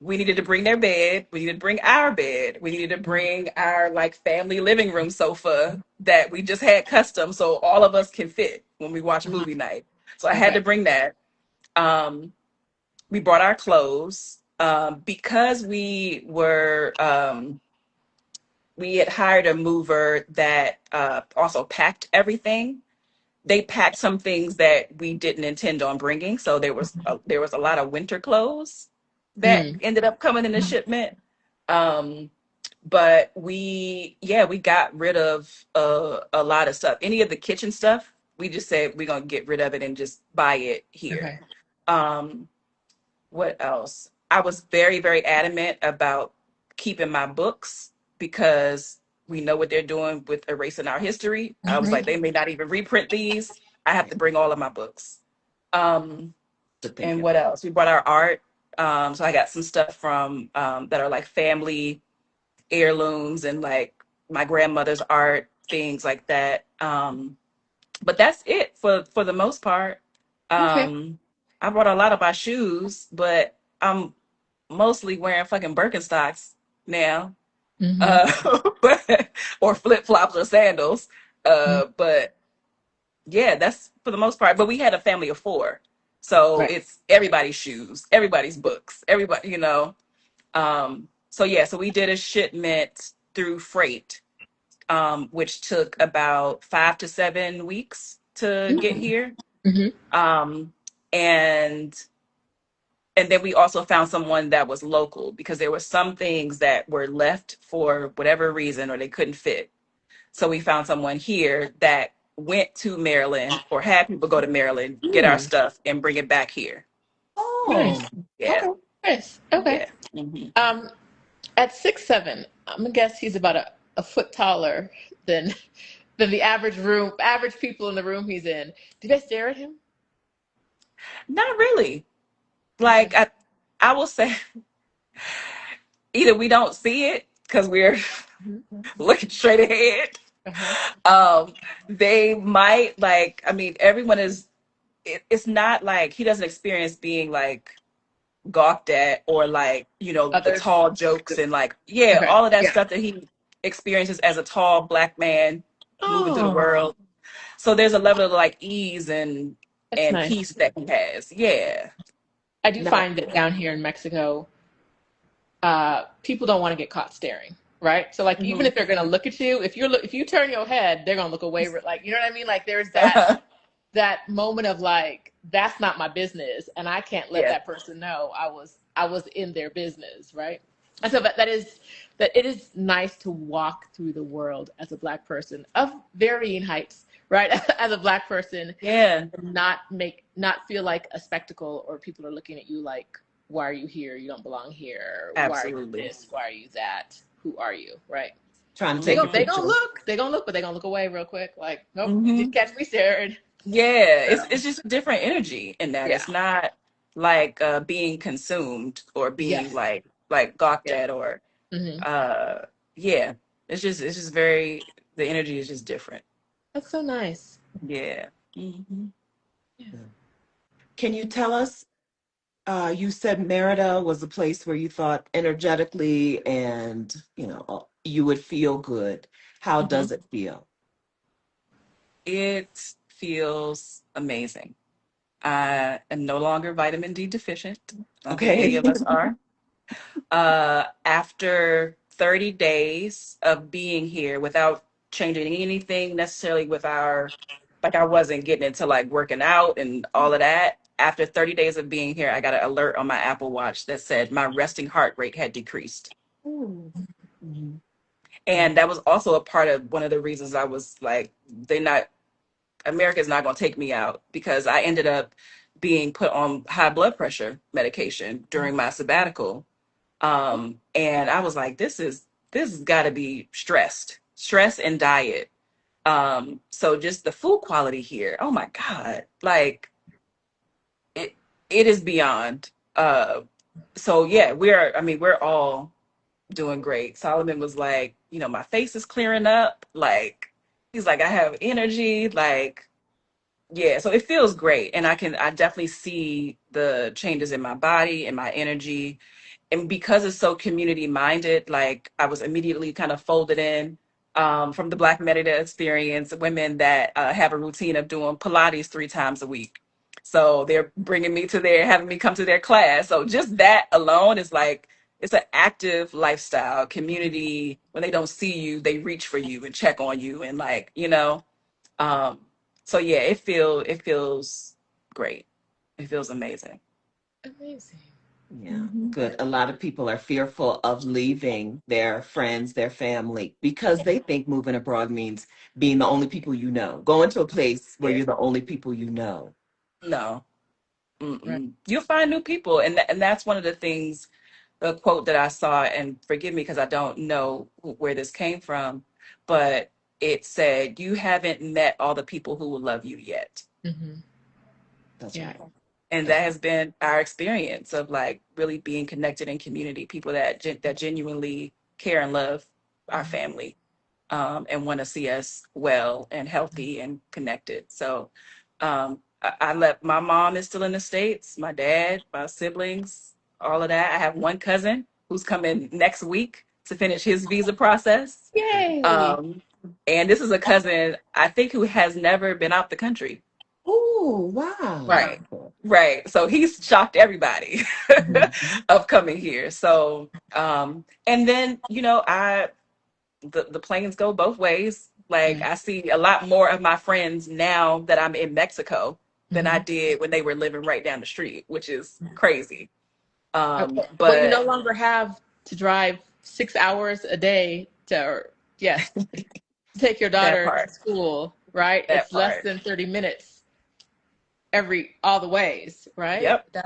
we needed to bring their bed. We needed to bring our bed. We needed to Mhm. bring our like family living room sofa that we just had custom so all of us can fit when we watch Mhm. movie night. So I had Okay. to bring that. Um, we brought our clothes because we had hired a mover that also packed everything. They packed some things that we didn't intend on bringing, so there was a lot of winter clothes that Mm. ended up coming in the shipment. Um, but we got rid of a lot of stuff. Any of the kitchen stuff, we just said we're gonna get rid of it and just buy it here. Okay. Um, what else? I was very, very adamant about keeping my books because we know what they're doing with erasing our history. I was like, Hmm. they may not even reprint these. I have to bring all of my books. Um, To think and of. what else? We brought our art. So I got some stuff from that are like family heirlooms and like my grandmother's art, things like that. But that's it for the most part. Okay. Um, I brought a lot of my shoes, but I'm mostly wearing fucking Birkenstocks now, Hmm. but or flip flops or sandals. But yeah, that's for the most part. But we had a family of four, so Right. it's everybody's shoes, everybody's books, everybody, you know. So yeah, so we did a shipment through freight, which took about 5 to 7 weeks to get here. Hmm. Um, and and then we also found someone that was local because there were some things that were left for whatever reason or they couldn't fit. So we found someone here that went to Maryland or had people go to Maryland, get our Mm. stuff, and bring it back here. Nice. Oh, Yeah, Okay. Nice. Okay. yeah. Hmm. Um, at 6'7", I'm gonna guess he's about a foot taller than the average people in the room he's in. Do you guys stare at him? Not really. Okay. Like I will say, either we don't see it because we're Hmm. looking straight ahead. Uh-huh. Um, they might like. I mean, everyone is. It's not like he doesn't experience being like gawked at or like the Others. tall jokes and like yeah Okay. all of that Yeah. stuff that he experiences as a tall black man moving through the Oh, world. So there's a level of like ease that's and nice. peace that he has. Yeah. I do now, find that down here in Mexico, people don't want to get caught staring, right? So like even Hmm. if they're gonna look at you, if you turn your head, they're gonna look away. Like you know what I mean? Like there's that moment of like that's not my business, and I can't let Yeah, that person know I was in their business, right? And so that it is nice to walk through the world as a black person of varying heights, right? As a black person, yeah, and not feel like a spectacle or people are looking at you like, why are you here? You don't belong here. Why are you absolutely. this? Why are you that? Who are you? Right? trying to They take Hmm. a go they gonna picture. look. They gonna look, but they gonna look away real quick. Like, nope, you Hmm. did catch me staring. Yeah, So it's just a different energy in that. yeah. It's not like being consumed or being Yes. like gawked Yeah. at or Hmm. uh yeah. It's just very the energy is just different. That's so nice. Yeah. Hmm. Yeah. Yeah. Can you tell us? You said Merida was a place where you thought energetically and you would feel good. How Hmm. does it feel? It feels amazing. I am no longer vitamin D deficient. I don't think any Okay. of us are. After 30 days of being here without changing anything necessarily with like I wasn't getting into like working out and all of that. After 30 days of being here, I got an alert on my Apple Watch that said my resting heart rate had decreased. Ooh. Mhm. Mhm. And that was also a part of one of the reasons I was like, America's not going to take me out because I ended up being put on high blood pressure medication during my sabbatical. And I was like, this has got to be stress and diet. So just the food quality here, oh my God, like it, it is beyond. So yeah, we're all doing great. Solomon was like, my face is clearing up. Like, he's like, I have energy. Like, yeah, so it feels great. And I definitely see the changes in my body and my energy. And because it's so community minded, like I was immediately kind of folded in from the Black Metadata experience, women that have a routine of doing Pilates 3 times a week. So they're bringing me to their, having me come to their class. So just that alone is like, it's an active lifestyle community. When they don't see you, they reach for you and check on you and like, um, so yeah, it feels great. It feels amazing. Amazing. Yeah, Hmm. good. A lot of people are fearful of leaving their friends, their family, because they think moving abroad means being the only people you know, going to a place where Yeah. you're the only people you know. No. Right. Mm-mm. You'll find new people, and that's one of the things. The quote that I saw, and forgive me because I don't know where this came from, but it said, "You haven't met all the people who will love you yet." Hmm. That's Yeah. right. And That's that has been our experience of like really being connected in community, people that genuinely care and love our mhm. family, and want to see us well and healthy and connected. So I left. My mom is still in the States, my dad, my siblings, all of that. I have one cousin who's coming next week to finish his visa process. Yay. Um, and this is a cousin, I think, who has never been out the country. Oh, wow. Right. Right. So he's shocked everybody Mhm. of coming here. So, and then, the planes go both ways. Like Yeah. I see a lot more of my friends now that I'm in Mexico than I Hmm. did when they were living right down the street, which is crazy. Well, you no But longer have to drive 6 hours a day to, or, yes, take your that daughter to part, school, right? that It's less part. than 30 minutes all the ways, right? Yep.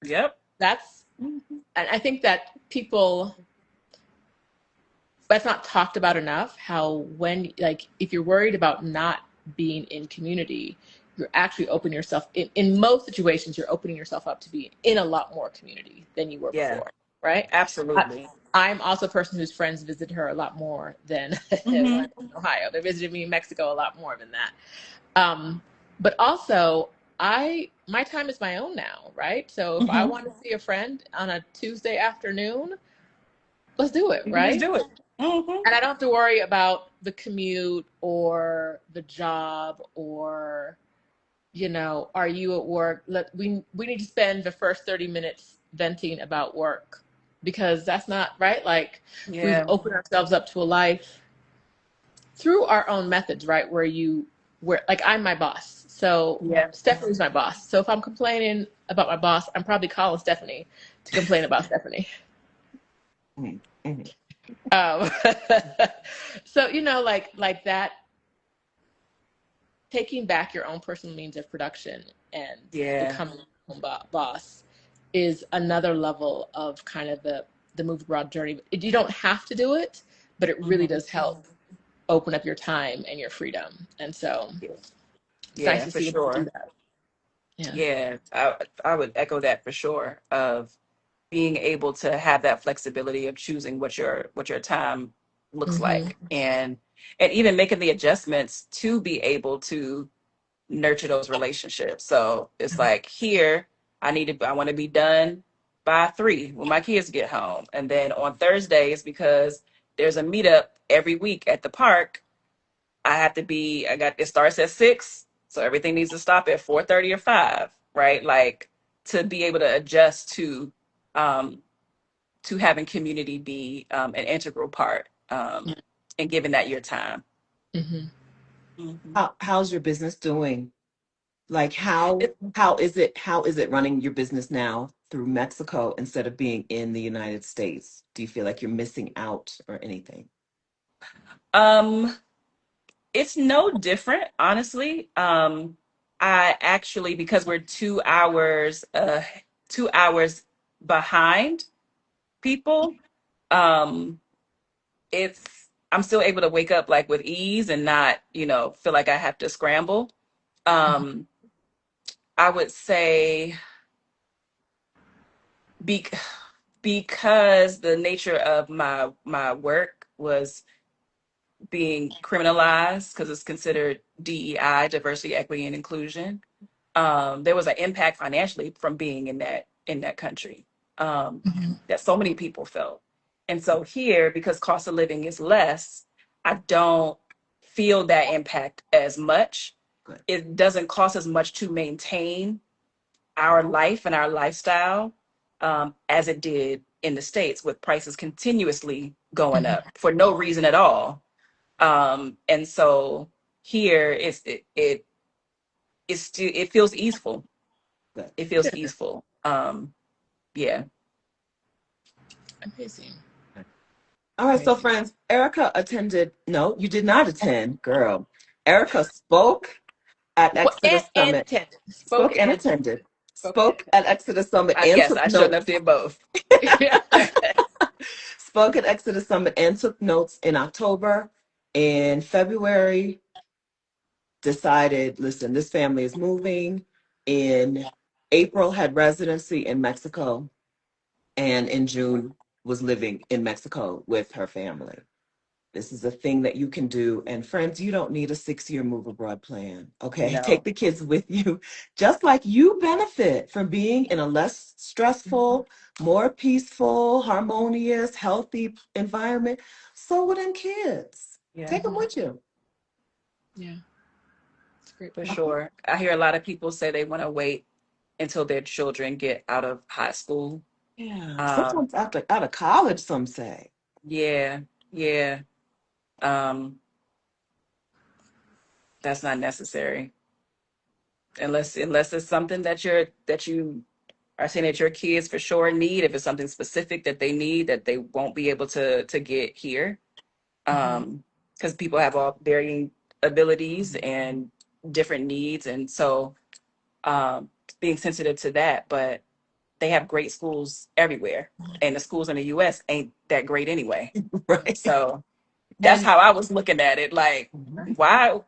Yep. That's, Mhm. and I think that people, that's not talked about enough, how when, like, if you're worried about not being in community, you're actually opening yourself, in most situations, you're opening yourself up to be in a lot more community than you were Yeah, before, right? I, absolutely. I'm also a person whose friends visit her a lot more than when Hmm. I'm in Ohio. They visited me in Mexico a lot more than that. Um, but also, my time is my own now, right? So if I Hmm. want to see a friend on a Tuesday afternoon, let's do it, You can just right? do it. Hmm. And I don't have to worry about the commute or the job or, are you at work? We need to spend the first 30 minutes venting about work, because that's not right. Like, we've Yeah. opened ourselves up to a life through our own methods, right? Where like, I'm my boss. So Yeah. Stephanie's my boss. So if I'm complaining about my boss, I'm probably calling Stephanie to complain about Stephanie. Mhm. Mhm. Um, so, like that, taking back your own personal means of production and Yeah. becoming a boss is another level of kind of the move abroad journey. You don't have to do it, but it really Hmm. does help open up your time and your freedom. And so Yeah. it's nice Yeah, to for see you do sure. that. Yeah. Yeah, I would echo that for sure. Of being able to have that flexibility of choosing what your time looks Mm-hmm. like, and even making the adjustments to be able to nurture those relationships. So it's like here, I want to be done by 3 when my kids get home, and then on Thursdays, because there's a meetup every week at the park, I got, it starts at 6, so everything needs to stop at 4:30 or 5, right? Like, to be able to adjust um to having community be an integral part, and giving that your time. Mm-hmm. Hmm. How's your business doing? Like how is it running your business now through Mexico instead of being in the United States? Do you feel like you're missing out or anything? Um, it's no different, honestly. I actually, because we're 2 hours behind people, um, it's I'm still able to wake up like with ease and not, feel like I have to scramble. Um, I would say be, because the nature of my work was being criminalized because it's considered DEI, diversity, equity, and inclusion. There was an impact financially from being in that country, Mm-hmm. that so many people felt. And so here, because cost of living is less, I don't feel that impact as much. Good. It doesn't cost as much to maintain our life and our lifestyle as it did in the States, with prices continuously going Mhm. up for no reason at all. And so here it feels easeful. Good. It feels Good. easeful. Yeah. Amazing. All right, so Amazing. friends, Erica attended. No, you did not attend, girl. Erica spoke at Well, Exodus and Summit. attended. Spoke Spoke and and attended. attended. Spoke and Spoke at Exodus Summit and Yes, took I sure enough notes. did both. attended. Spoke at Exodus Summit and took notes in October. In February, decided, listen, this family is moving. In April, had residency in Mexico, and in June was living in Mexico with her family. This is a thing that you can do. And friends, you don't need a 6-year move abroad plan. Okay. Take No. the kids with you, just like you benefit from being in a less stressful, more peaceful, harmonious, healthy environment. So would them kids. Yeah, Take them Mhm. with you. Yeah, it's a great for point. sure. I hear a lot of people say they want to wait until their children get out of high school. Yeah. Um, Sometimes after out of college, some say. yeah, yeah. Um, that's not necessary unless it's something that you are saying that your kids for sure need. If it's something specific that they need that they won't be able to get here, Hmm. because people have all varying abilities and different needs, and so um, being sensitive to that. But they have great schools everywhere, and the schools in the U.S. ain't that great anyway. Right. So that's And how I was looking at it. Like, why?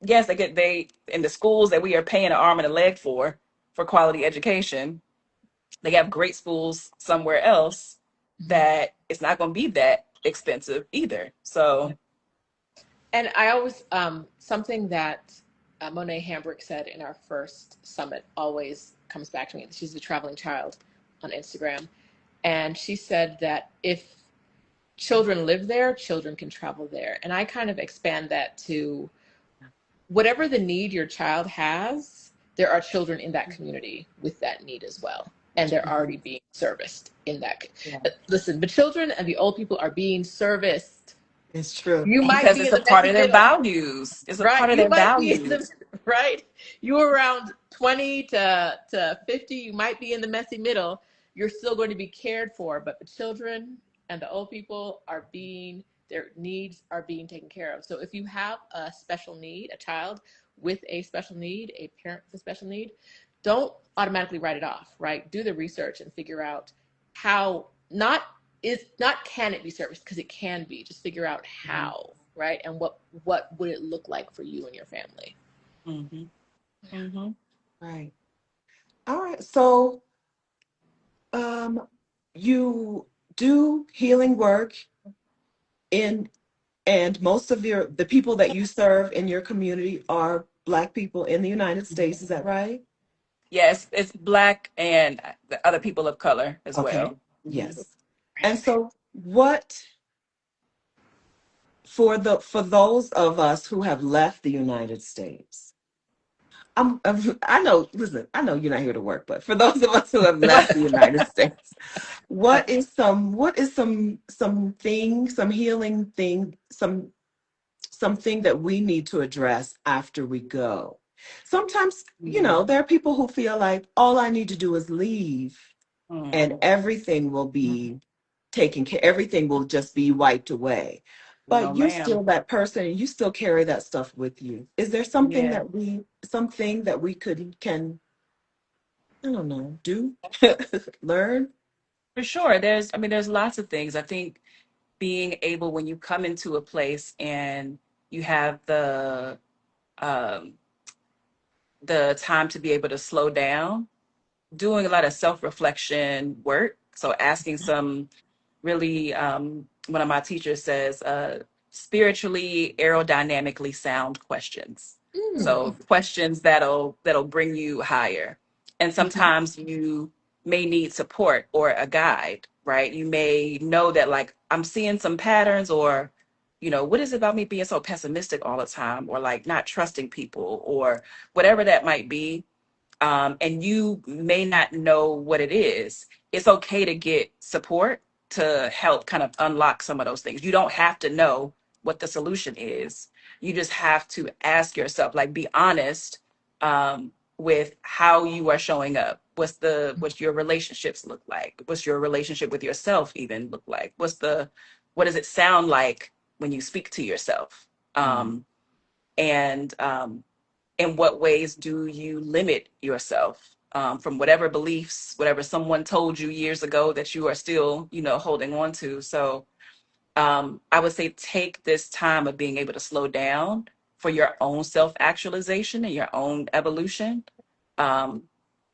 Yes, they in the schools that we are paying an arm and a leg for quality education. They have great schools somewhere else mhm. that it's not going to be that expensive either. So, And I always something that Monet Hambrick said in our first summit always comes back to me. She's the traveling child on Instagram, and she said that if children live there, children can travel there. And I kind of expand that to whatever the need your child has, there are children in that community with that need as well. And they're already being serviced in that. yeah, Listen, the children and the old people are being serviced. It's true. You might because be it's in a the part messy of their middle, values. It's a right? part of You their might be in the values. right. You around 20 to 50, you might be in the messy middle. You're still going to be cared for, but the children and the old people are being their needs are being taken care of. So if you have a special need, a child with a special need, a parent with a special need, don't automatically write it off, right? Do the research and figure out how not can it be serviced, because it can be. Just figure out how, right? And what would it look like for you and your family? Mm-hmm. Yeah. Mm-hmm. Right. All right. So, um, you do healing work in, and most of the people that you serve in your community are Black people in the United States. Is that right? Yes, it's black and the other people of color as Okay. well. Hmm. Yes. And so, what for those of us who have left the United States? I know. Listen, I know you're not here to work, but for those of us who have left the United States, some healing thing, something that we need to address after we go. Sometimes, Hmm. there are people who feel like all I need to do is leave and Hmm. everything will be taken care, everything will just be wiped away. No, But you ma'am. still that person and you still carry that stuff with you. Is there Yeah, something that we can, I don't know, do, learn? for sure. There's lots of things. I think being able, when you come into a place and you have um, the time to be able to slow down, doing a lot of self-reflection work. So asking some really, one of my teachers says, spiritually aerodynamically sound questions. So Mm. questions that'll bring you higher. And Mhm. sometimes you may need support or a guide, right? You may know that, like, I'm seeing some patterns, or what is it about me being so pessimistic all the time, or like not trusting people, or whatever that might be. and you may not know what it is, it's okay to get support to help kind of unlock some of those things. You don't have to know what the solution is. You just have to ask yourself, like, be honest with how you are showing up. What's your relationships look like? What's your relationship with yourself even look like? What does it sound like when you speak to yourself? Mm. And in what ways do you limit yourself from whatever beliefs, whatever someone told you years ago that you are still, holding on to? So I would say take this time of being able to slow down for your own self actualization and your own evolution, um,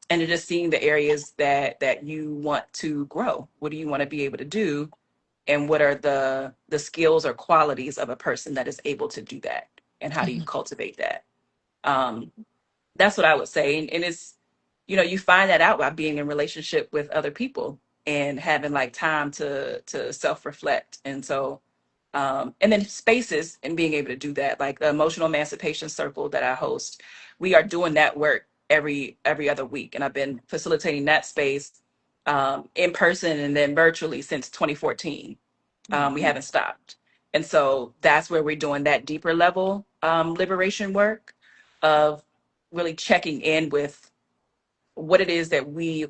and to just seeing the areas that you want to grow. What do you want to be able to do, and what are the skills or qualities of a person that is able to do that, and how do you Mhm. cultivate that? Um, that's what I would say. And it's, you find that out by being in relationship with other people and having like time to self-reflect. And so, and then spaces and being able to do that, like the emotional emancipation circle that I host, we are doing that work every other week. And I've been facilitating that space in person and then virtually since 2014. We Mm. haven't stopped. And so that's where we're doing that deeper level liberation work of really checking in with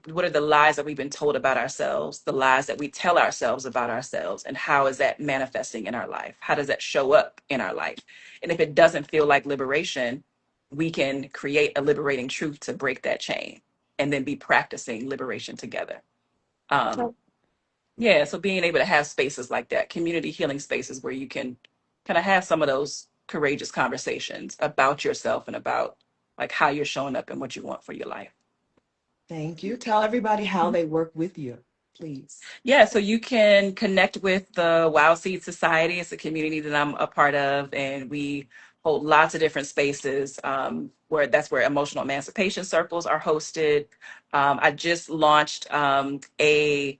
what are the lies that we've been told about ourselves, the lies that we tell ourselves about ourselves, and how is that manifesting in our life? How does that show up in our life? And if it doesn't feel like liberation, we can create a liberating truth to break that chain and then be practicing liberation together. Um, yeah, so being able to have spaces like that, community healing spaces where you can kind of have some of those courageous conversations about yourself and about like how you're showing up and what you want for your life. Thank you. Tell everybody how they work with you, please. Yeah, so you can connect with the Wild Seed Society. It's a community that I'm a part of, and we hold lots of different spaces where emotional emancipation circles are hosted. I just launched a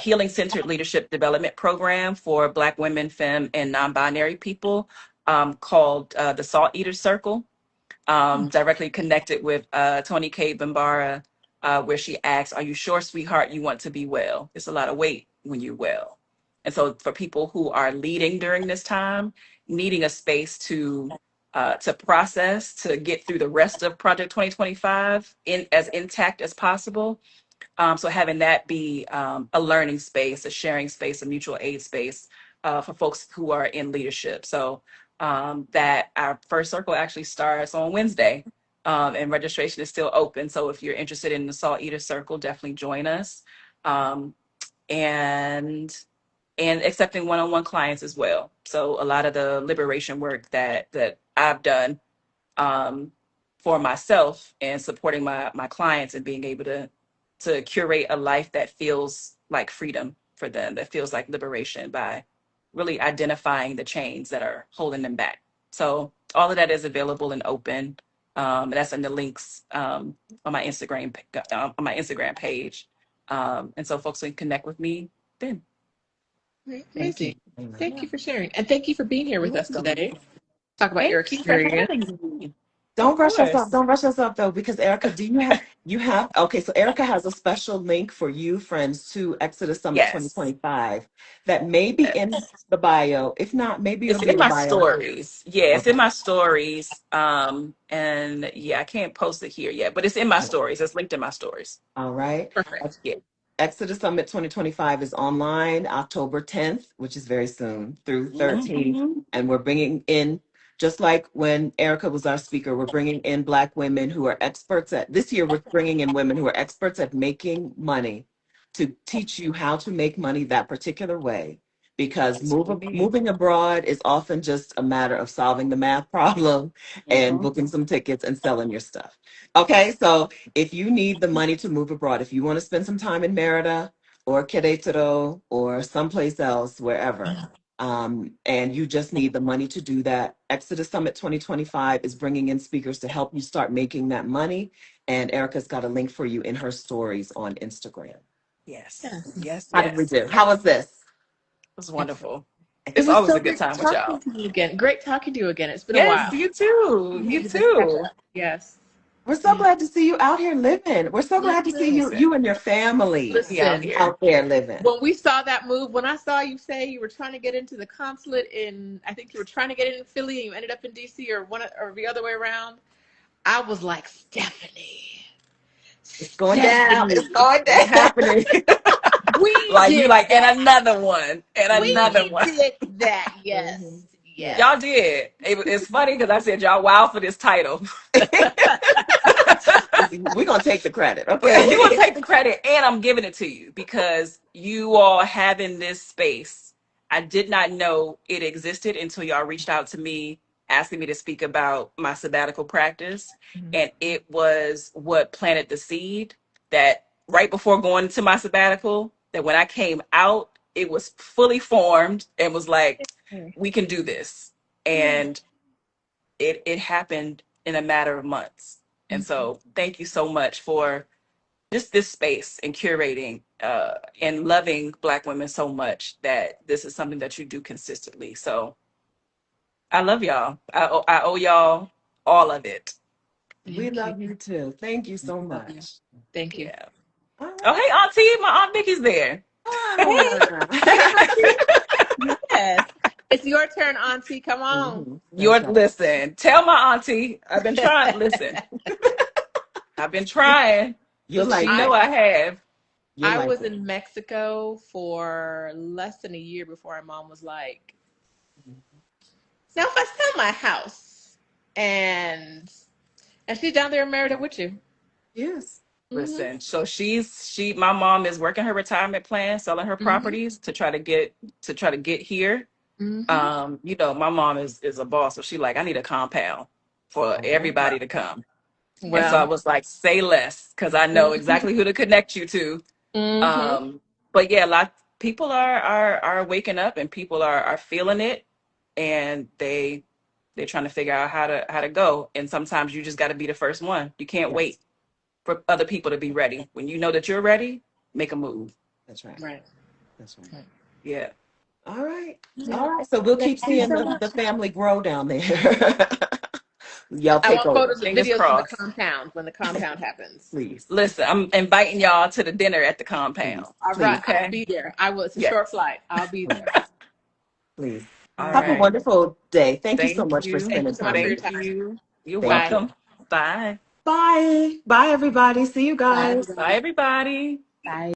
healing centered leadership development program for Black women, femme, and non-binary people called the Salt Eater Circle, directly connected with Tony K. Bambara, where she asks, "Are you sure, sweetheart, you want to be well? It's a lot of weight when you're well." And so, for people who are leading during this time, needing a space to process, to get through the rest of Project 2025 in as intact as possible, so having that be a learning space, a sharing space, a mutual aid space for folks who are in leadership. So that our first circle actually starts on Wednesday, and registration is still open. So if you're interested in the Salt Eater Circle, definitely join us. Um, and accepting one-on-one clients as well. So a lot of the liberation work that I've done um, for myself and supporting my clients and being able to curate a life that feels like freedom for them, that feels like liberation by really identifying the chains that are holding them back. So all of that is available and open. And that's in the links on my Instagram page. And so folks can connect with me then. Right, Thank you, amazing. Shayla. Thank you for sharing. And thank you for being here You're with us welcome. today. Talk about your Thank you for experience. having me. Of Don't rush us up. course. Don't rush us up though, because Erica, do you have okay, so Erica has a special link for you, friends, to Exodus Summit Yes. 2025 that may be in the bio. If not, maybe it'll It's be in in the my bio. stories. Yeah, it's Okay. in my stories. And yeah, I can't post it here yet, but it's in my stories. It's linked in my stories. All right. Perfect. Yeah. Exodus Summit 2025 is online October 10th, which is very soon, through 13th. Hmm. And we're bringing in, just like when Erica was our speaker, we're bringing in Black women who are experts this year, we're bringing in women who are experts at making money to teach you how to make money that particular way. Because That's what we need. moving abroad is often just a matter of solving the math problem and Hmm. booking some tickets and selling your stuff. Okay, so if you need the money to move abroad, if you want to spend some time in Merida or Querétaro or someplace else, wherever, and you just need the money to do that, Exodus Summit 2025 is bringing in speakers to help you start making that money. And Erica's got a link for you in her stories on Instagram. Yes. Yes. Yes. How did we Yes. do? How was this? It was wonderful. It It's was always so a good great time with talking y'all. to you again. Great talking to you again. It's been a Yes, while. you too. We You need to discuss. too. Yes. We're so Yeah. glad to see you out here living. We're so glad to see Listen, you, Listen, you and your family we out listen. here. out there living. When we saw that move, when I saw you say you were trying to get into the consulate in, I think you were trying to get in Philly and you ended up in DC or one or the other way around, I was like, Stephanie, It's going down. It's Stephanie, going It's down. happening. we Like you did like, and that. another one, and another We one. did that. Hmm. Yes. Yeah. Y'all Yes. did. It's funny because I said y'all wow for this title. We're gonna take the credit, Listen, you're gonna okay? take the credit, and I'm giving it to you because you all have in this space. I did not know it existed until y'all reached out to me asking me to speak about my sabbatical practice, Mhm. and it was what planted the seed that right before going to my sabbatical, that when I came out, it was fully formed and was like, we can do this, Yeah. and it happened in a matter of months. And Mhm. so, thank you so much for just this space and curating and loving Black women so much that this is something that you do consistently. So I love y'all. I owe y'all all of it. We Thank you. love you too. Thank you so Love you. much. Thank you. Yeah. All Oh, right. hey, Auntie. My Aunt Vicky's there. Hey, Ah. Auntie. Yes. It's your turn, Auntie. Come on. Hmm. You're That's right. listen. Tell my auntie I've been trying. Listen, I've been trying. You'll She like I know it. I have. You'll I like was it. in Mexico for less than a year before my mom was like, "Now if I sell my house," and she's down there in Merida with you. Yes. Mhm. Listen, so my mom is working her retirement plan, selling her Mhm. properties to try to get here. Mhm. My mom is a boss, so she like, I need a compound for Oh, everybody to come. And so I Well. was like, say less, because I know Mhm. exactly who to connect you to. Mhm. Um, but yeah, people are waking up and people are feeling it, and they're trying to figure out how to go. And sometimes you just got to be the first one. You can't yes. wait for other people to be ready. When you know that you're ready, make a move. That's right. Right. That's right. Right. Yeah. All right. Yeah. All right. So we'll keep Thank you seeing so the much. family grow down there. Y'all I take want over, photos and Fingers videos from the crossed. compound when the compound happens. please. Listen, I'm inviting y'all to the dinner at the Please. compound. All right, Please. I'll Okay. be there. I will. It's a short Yes. flight. I'll be there. Please. Please. All Have a Mhm. right. wonderful day. Thank you so Thank much for you. Thank you spending so much time for your with Thank us. time. you. You're Thank Bye. you. welcome. Bye. Bye. Bye, everybody. See you Bye, guys. Bye, everybody. everybody. Bye.